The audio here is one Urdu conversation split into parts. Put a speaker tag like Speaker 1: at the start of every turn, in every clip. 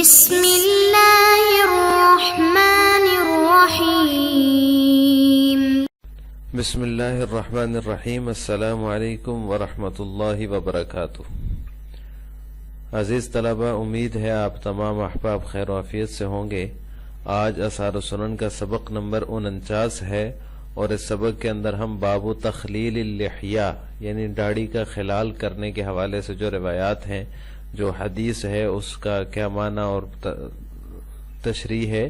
Speaker 1: بسم اللہ الرحمن الرحیم۔
Speaker 2: بسم اللہ الرحمن الرحیم۔ السلام علیکم ورحمۃ اللہ وبرکاتہ۔ عزیز طلبہ، امید ہے آپ تمام احباب خیر و عافیت سے ہوں گے۔ آج اثار السنن کا سبق نمبر 49 ہے، اور اس سبق کے اندر ہم باب تخلیل اللحیہ یعنی داڑھی کا خلال کرنے کے حوالے سے جو روایات ہیں، جو حدیث ہے، اس کا کیا معنی اور تشریح ہے،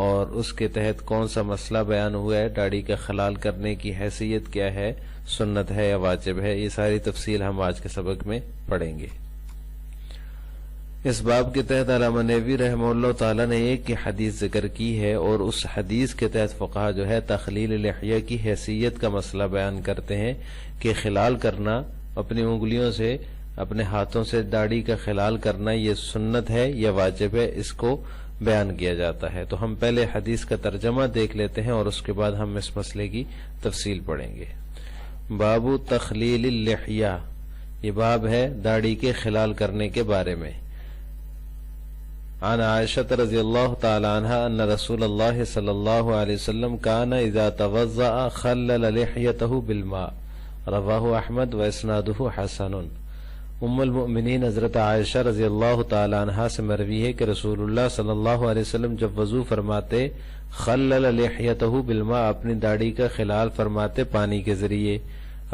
Speaker 2: اور اس کے تحت کون سا مسئلہ بیان ہوا ہے، داڑھی کا خلال کرنے کی حیثیت کیا ہے، سنت ہے یا واجب ہے، یہ ساری تفصیل ہم آج کے سبق میں پڑھیں گے۔ اس باب کے تحت علامہ نووی رحمہ اللہ تعالی نے ایک کی حدیث ذکر کی ہے، اور اس حدیث کے تحت فقہا جو ہے تخلیل لحیہ کی حیثیت کا مسئلہ بیان کرتے ہیں کہ خلال کرنا، اپنی انگلیوں سے، اپنے ہاتھوں سے داڑھی کا خلال کرنا، یہ سنت ہے یا واجب ہے، اس کو بیان کیا جاتا ہے۔ تو ہم پہلے حدیث کا ترجمہ دیکھ لیتے ہیں، اور اس کے بعد ہم اس مسئلے کی تفصیل پڑھیں گے۔ باب تخلیل اللحیہ، یہ باب ہے داڑھی کے خلال کرنے کے بارے میں۔ عن عائشہ رضی اللہ تعالی عنہ ان رسول اللہ صلی اللہ علیہ وسلم کان اذا توضأ خلل لحیته بالماء، رواہ احمد واسنادہ حسن۔ ام المؤمنین حضرت عائشہ رضی اللہ تعالی عنہ سے مروی ہے کہ رسول اللہ صلی اللہ علیہ وسلم جب وضو فرماتے خلل لحیته بالماء، اپنی داڑھی کا خلال فرماتے پانی کے ذریعے۔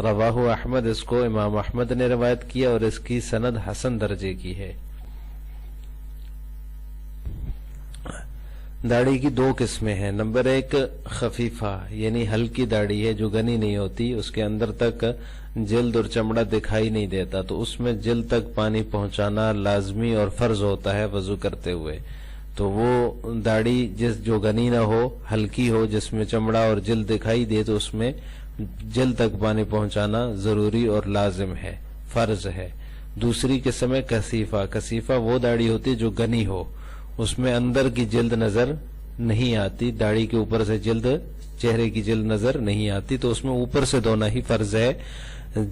Speaker 2: رواہ احمد، اس کو امام احمد نے روایت کیا، اور اس کی سند حسن درجے کی ہے۔ داڑھی کی دو قسمیں ہیں۔ نمبر ایک خفیفہ یعنی ہلکی داڑھی ہے جو گھنی نہیں ہوتی، اس کے اندر تک جلد اور چمڑا دکھائی نہیں دیتا، تو اس میں جلد تک پانی پہنچانا لازمی اور فرض ہوتا ہے وضو کرتے ہوئے۔ تو وہ داڑھی جو گھنی نہ ہو، ہلکی ہو، جس میں چمڑا اور جلد دکھائی دے، تو اس میں جلد تک پانی پہنچانا ضروری اور لازم ہے، فرض ہے۔ دوسری قسم ہے کثیفہ۔ کثیفہ وہ داڑھی ہوتی ہے جو گھنی ہو، اس میں اندر کی جلد نظر نہیں آتی، داڑھی کے اوپر سے جلد، چہرے کی جلد نظر نہیں آتی، تو اس میں اوپر سے دھونا ہی فرض ہے،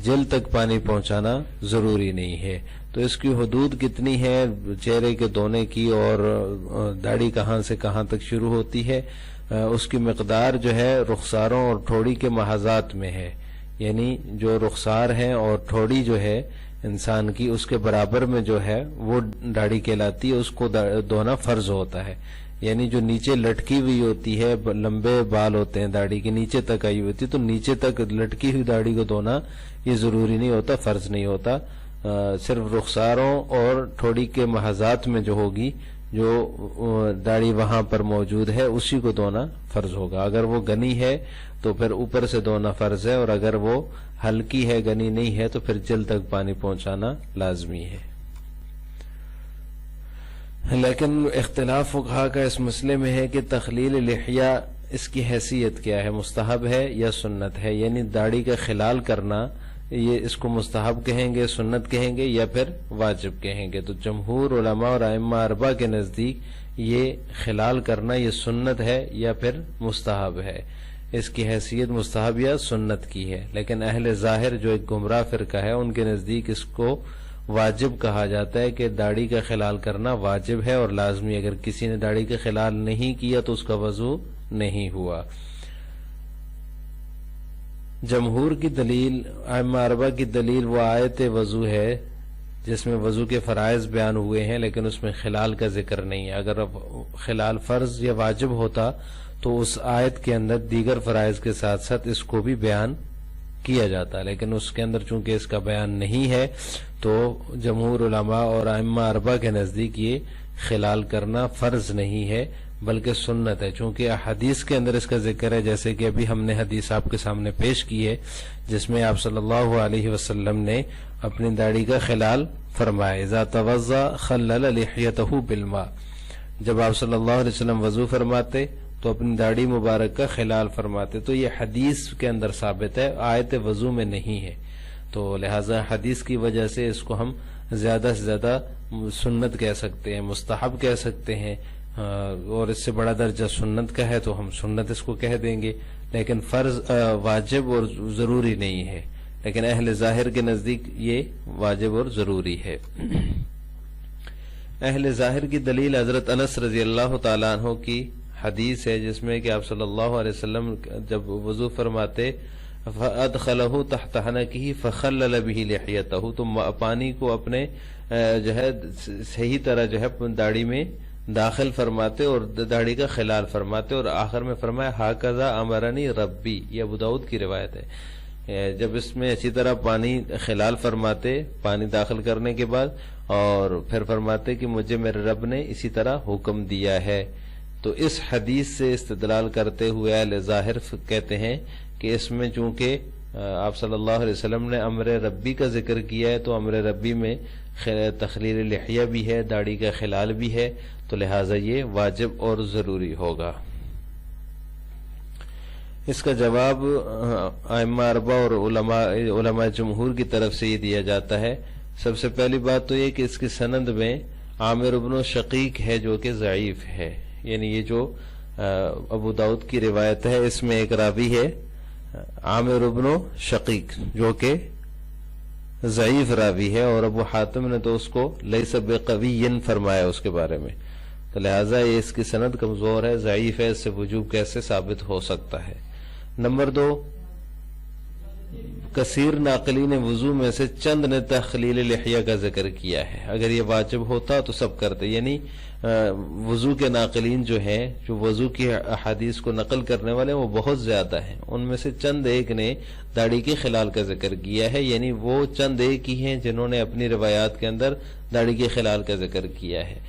Speaker 2: جلد تک پانی پہنچانا ضروری نہیں ہے۔ تو اس کی حدود کتنی ہے چہرے کے دھونے کی، اور داڑھی کہاں سے کہاں تک شروع ہوتی ہے، اس کی مقدار جو ہے رخساروں اور ٹھوڑی کے محاذات میں ہے، یعنی جو رخسار ہیں اور ٹھوڑی جو ہے انسان کی، اس کے برابر میں جو ہے وہ داڑھی کہلاتی ہے، اس کو دھونا فرض ہوتا ہے۔ یعنی جو نیچے لٹکی ہوئی ہوتی ہے، لمبے بال ہوتے ہیں داڑھی کے نیچے تک آئی ہوتی، تو نیچے تک لٹکی ہوئی داڑھی کو دھونا یہ ضروری نہیں ہوتا، فرض نہیں ہوتا۔ صرف رخساروں اور ٹھوڑی کے محاذات میں جو ہوگی، جو داڑھی وہاں پر موجود ہے، اسی کو دھونا فرض ہوگا۔ اگر وہ گھنی ہے تو پھر اوپر سے دھونا فرض ہے، اور اگر وہ ہلکی ہے، گھنی نہیں ہے، تو پھر جلد تک پانی پہنچانا لازمی ہے۔ لیکن اختلاف فقہا کا اس مسئلے میں ہے کہ تخلیل لحیہ، اس کی حیثیت کیا ہے، مستحب ہے یا سنت ہے، یعنی داڑھی کا خلال کرنا، یہ اس کو مستحب کہیں گے، سنت کہیں گے، یا پھر واجب کہیں گے۔ تو جمہور علماء اور ائمہ اربعہ کے نزدیک یہ خلال کرنا یہ سنت ہے یا پھر مستحب ہے، اس کی حیثیت مستحب یا سنت کی ہے۔ لیکن اہل ظاہر جو ایک گمراہ فرقہ ہے، ان کے نزدیک اس کو واجب کہا جاتا ہے، کہ داڑھی کا خلال کرنا واجب ہے اور لازمی۔ اگر کسی نے داڑھی کا خلال نہیں کیا تو اس کا وضو نہیں ہوا۔ جمہور کی دلیل، ائمہ اربعہ کی دلیل وہ آیت وضو ہے جس میں وضو کے فرائض بیان ہوئے ہیں، لیکن اس میں خلال کا ذکر نہیں ہے۔ اگر خلال فرض یا واجب ہوتا تو اس آیت کے اندر دیگر فرائض کے ساتھ ساتھ اس کو بھی بیان کیا جاتا، لیکن اس کے اندر چونکہ اس کا بیان نہیں ہے، تو جمہور علماء اور ائمہ اربعہ کے نزدیک یہ خلال کرنا فرض نہیں ہے بلکہ سنت ہے، چونکہ حدیث کے اندر اس کا ذکر ہے، جیسے کہ ابھی ہم نے حدیث آپ کے سامنے پیش کی ہے، جس میں آپ صلی اللہ علیہ وسلم نے اپنی داڑھی کا خلال فرمایا، اذا توضأ خلل لحیته بالماء، جب آپ صلی اللہ علیہ وسلم وضو فرماتے تو اپنی داڑھی مبارک کا خلال فرماتے۔ تو یہ حدیث کے اندر ثابت ہے، آیت وضو میں نہیں ہے، تو لہٰذا حدیث کی وجہ سے اس کو ہم زیادہ سے زیادہ سنت کہہ سکتے ہیں، مستحب کہہ سکتے ہیں، اور اس سے بڑا درجہ سنت کا ہے تو ہم سنت اس کو کہہ دیں گے، لیکن فرض، واجب اور ضروری نہیں ہے۔ لیکن اہل ظاہر کے نزدیک یہ واجب اور ضروری ہے۔ اہل ظاہر کی دلیل حضرت انس رضی اللہ تعالیٰ عنہ کی حدیث ہے، جس میں کہ آپ صلی اللہ علیہ وسلم جب وضو فرماتے فَأَدْخَلَهُ تَحْتَ حَنَكِهِ فَخَلَّلَ بِهِ لِحْيَتَهُ، تو پانی کو اپنے جو ہے صحیح طرح جو ہے داڑھی میں داخل فرماتے اور داڑھی کا خلال فرماتے، اور آخر میں فرمایا ہَكَذَا أَمَرَنِي رَبِّي، یہ ابو داؤد کی روایت ہے۔ جب اس میں اچھی طرح پانی خلال فرماتے پانی داخل کرنے کے بعد، اور پھر فرماتے کہ مجھے میرے رب نے اسی طرح حکم دیا ہے۔ تو اس حدیث سے استدلال کرتے ہوئے اہل ظاہر کہتے ہیں کہ اس میں چونکہ آپ صلی اللہ علیہ وسلم نے امر ربی کا ذکر کیا ہے، تو امر ربی میں تخلیل لحیہ بھی ہے، داڑھی کا خلال بھی ہے، تو لہٰذا یہ واجب اور ضروری ہوگا۔ اس کا جواب ائمہ اربعہ اور علماء جمہور کی طرف سے یہ دیا جاتا ہے۔ سب سے پہلی بات تو یہ کہ اس کی سند میں عامر ابن شقیق ہے جو کہ ضعیف ہے، یعنی یہ جو ابو داؤد کی روایت ہے اس میں ایک راوی ہے عامر ابن شقیق جو کہ ضعیف راوی ہے، اور ابو حاتم نے تو اس کو لیس بقوی فرمایا اس کے بارے میں، تو لہٰذا یہ اس کی سند کمزور ہے، ضعیف ہے، اس سے وجوب کیسے ثابت ہو سکتا ہے۔ نمبر 2، کثیر ناقلین وضو میں سے چند نے تخلیل لحیہ کا ذکر کیا ہے۔ اگر یہ واجب ہوتا تو سب کرتے، یعنی وضو کے ناقلین جو ہیں، جو وضو کی احادیث کو نقل کرنے والے وہ بہت زیادہ ہیں، ان میں سے چند ایک نے داڑھی کے خلال کا ذکر کیا ہے، یعنی وہ چند ایک ہی ہیں جنہوں نے اپنی روایات کے اندر داڑھی کے خلال کا ذکر کیا ہے۔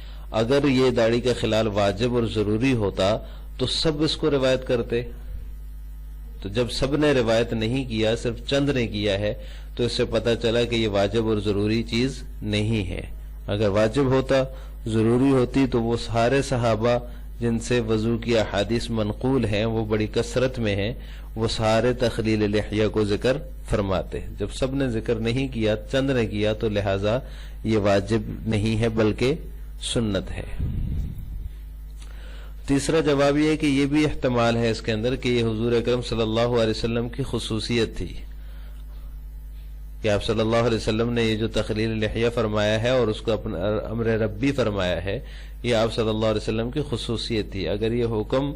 Speaker 2: اگر یہ داڑھی کا خلال واجب اور ضروری ہوتا تو سب اس کو روایت کرتے، تو جب سب نے روایت نہیں کیا، صرف چند نے کیا ہے، تو اس سے پتہ چلا کہ یہ واجب اور ضروری چیز نہیں ہے۔ اگر واجب ہوتا، ضروری ہوتی، تو وہ سارے صحابہ جن سے وضو کی احادیث منقول ہیں، وہ بڑی کثرت میں ہیں، وہ سارے تخلیل لحیہ کو ذکر فرماتے۔ جب سب نے ذکر نہیں کیا، چند نے کیا، تو لہٰذا یہ واجب نہیں ہے بلکہ سنت ہے۔ تیسرا جواب یہ ہے کہ یہ بھی احتمال ہے اس کے اندر کہ یہ حضور اکرم صلی اللہ علیہ وسلم کی خصوصیت تھی، کہ آپ صلی اللہ علیہ وسلم نے یہ جو تخلیل لحیہ فرمایا ہے اور اس کو اپنا امر ربی فرمایا ہے، یہ آپ صلی اللہ علیہ وسلم کی خصوصیت تھی۔ اگر یہ حکم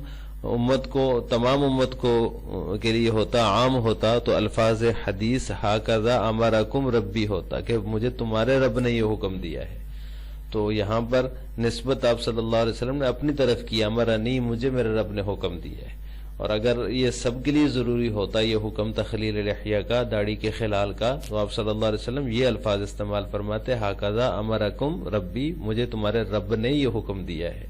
Speaker 2: امت کو، تمام امت کو کے لیے ہوتا، عام ہوتا، تو الفاظ حدیث ہاکذا امرکم ربی ہوتا، کہ مجھے تمہارے رب نے یہ حکم دیا ہے۔ تو یہاں پر نسبت آپ صلی اللہ علیہ وسلم نے اپنی طرف کی، امرنی، مجھے میرے رب نے حکم دیا ہے۔ اور اگر یہ سب کے لیے ضروری ہوتا یہ حکم تخلیل لحیہ کا، داڑھی کے خلال کا، تو آپ صلی اللہ علیہ وسلم یہ الفاظ استعمال فرماتے، ہاکذا امرکم ربی، مجھے تمہارے رب نے یہ حکم دیا ہے،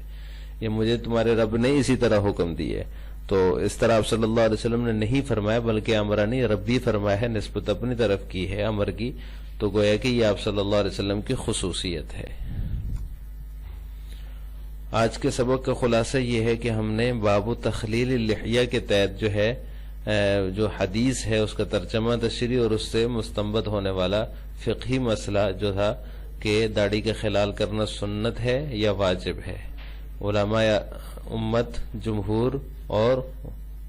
Speaker 2: یہ مجھے تمہارے رب نے اسی طرح حکم دیا ہے۔ تو اس طرح آپ صلی اللہ علیہ وسلم نے نہیں فرمایا بلکہ امرانی ربی فرمایا ہے، نسبت اپنی طرف کی ہے امر کی، تو گویا کہ یہ آپ صلی اللہ علیہ وسلم کی خصوصیت ہے۔ آج کے سبق کا خلاصہ یہ ہے کہ ہم نے باب تخلیل اللحیہ کے تحت جو ہے جو حدیث ہے اس کا ترجمہ، تشریح اور اس سے مستنبط ہونے والا فقہی مسئلہ جو تھا کہ داڑھی کا خلال کرنا سنت ہے یا واجب ہے، علماء امت، جمہور اور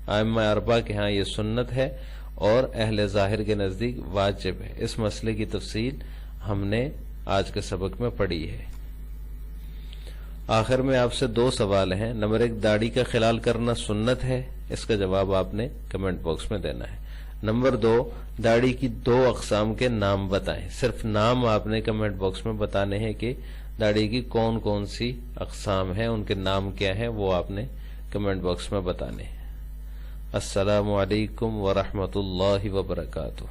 Speaker 2: ائمہ اربعہ کے ہاں یہ سنت ہے اور اہل ظاہر کے نزدیک واجب ہے۔ اس مسئلے کی تفصیل ہم نے آج کے سبق میں پڑھی ہے۔ آخر میں آپ سے 2 سوال ہیں۔ نمبر 1، داڑھی کا خلال کرنا سنت ہے؟ اس کا جواب آپ نے کمنٹ باکس میں دینا ہے۔ نمبر 2، داڑھی کی 2 اقسام کے نام بتائیں۔ صرف نام آپ نے کمنٹ باکس میں بتانے ہیں کہ داڑھی کی کون کون سی اقسام ہیں، ان کے نام کیا ہیں، وہ آپ نے کمنٹ باکس میں بتانے ہیں۔ السلام علیکم ورحمۃ اللہ وبرکاتہ۔